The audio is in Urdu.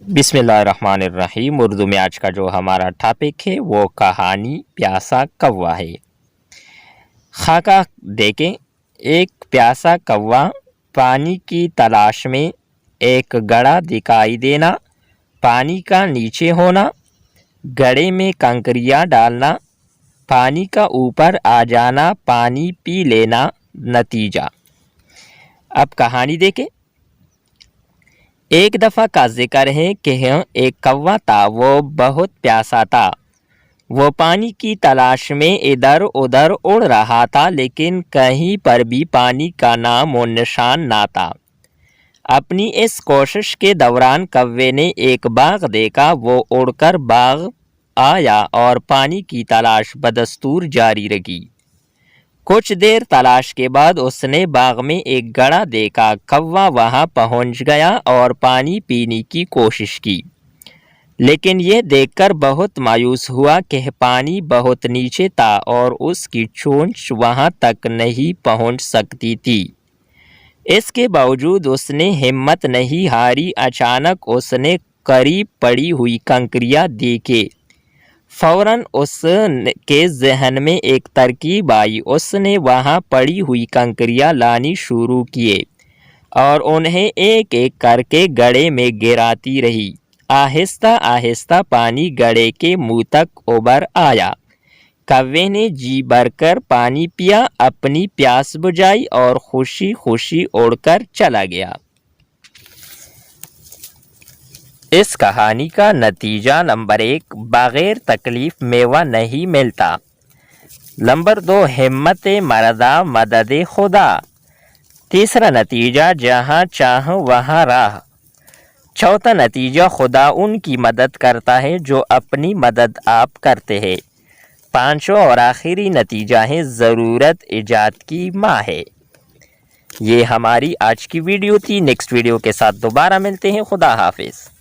بسم اللہ الرحمن الرحیم۔ اردو میں آج کا جو ہمارا ٹاپک ہے وہ کہانی پیاسا کوا ہے۔ خاکہ دیکھیں، ایک پیاسا کوا پانی کی تلاش میں، ایک گڑھا دکھائی دینا، پانی کا نیچے ہونا، گڑھے میں کنکریاں ڈالنا، پانی کا اوپر آ جانا، پانی پی لینا، نتیجہ۔ اب کہانی دیکھیں۔ ایک دفعہ کا ذکر ہے کہ ایک کوا تھا، وہ بہت پیاسا تھا۔ وہ پانی کی تلاش میں ادھر ادھر اڑ رہا تھا، لیکن کہیں پر بھی پانی کا نام و نشان نہ تھا۔ اپنی اس کوشش کے دوران کوے نے ایک باغ دیکھا۔ وہ اڑ کر باغ آیا اور پانی کی تلاش بدستور جاری رکھی۔ کچھ دیر تلاش کے بعد اس نے باغ میں ایک گڑھا دیکھا۔ کوا وہاں پہنچ گیا اور پانی پینے کی کوشش کی، لیکن یہ دیکھ کر بہت مایوس ہوا کہ پانی بہت نیچے تھا اور اس کی چونچ وہاں تک نہیں پہنچ سکتی تھی۔ اس کے باوجود اس نے ہمت نہیں ہاری۔ اچانک اس نے قریب پڑی ہوئی کنکریاں دیکھی۔ فوراً اس کے ذہن میں ایک ترکیب آئی۔ اس نے وہاں پڑی ہوئی کنکریاں لانی شروع کیے اور انہیں ایک ایک کر کے گڑھے میں گراتی رہی۔ آہستہ آہستہ پانی گڑھے کے منہ تک ابھر آیا۔ کوے نے جی بھر کر پانی پیا، اپنی پیاس بجھائی اور خوشی خوشی اڑ کر چلا گیا۔ اس کہانی کا نتیجہ نمبر 1، بغیر تکلیف میوہ نہیں ملتا۔ نمبر 2، ہمت مردہ مدد خدا۔ تیسرا نتیجہ، جہاں چاہ وہاں راہ۔ چوتھا نتیجہ، خدا ان کی مدد کرتا ہے جو اپنی مدد آپ کرتے ہیں۔ پانچواں اور آخری نتیجہ ہے، ضرورت ایجاد کی ماں ہے۔ یہ ہماری آج کی ویڈیو تھی۔ نیکسٹ ویڈیو کے ساتھ دوبارہ ملتے ہیں۔ خدا حافظ۔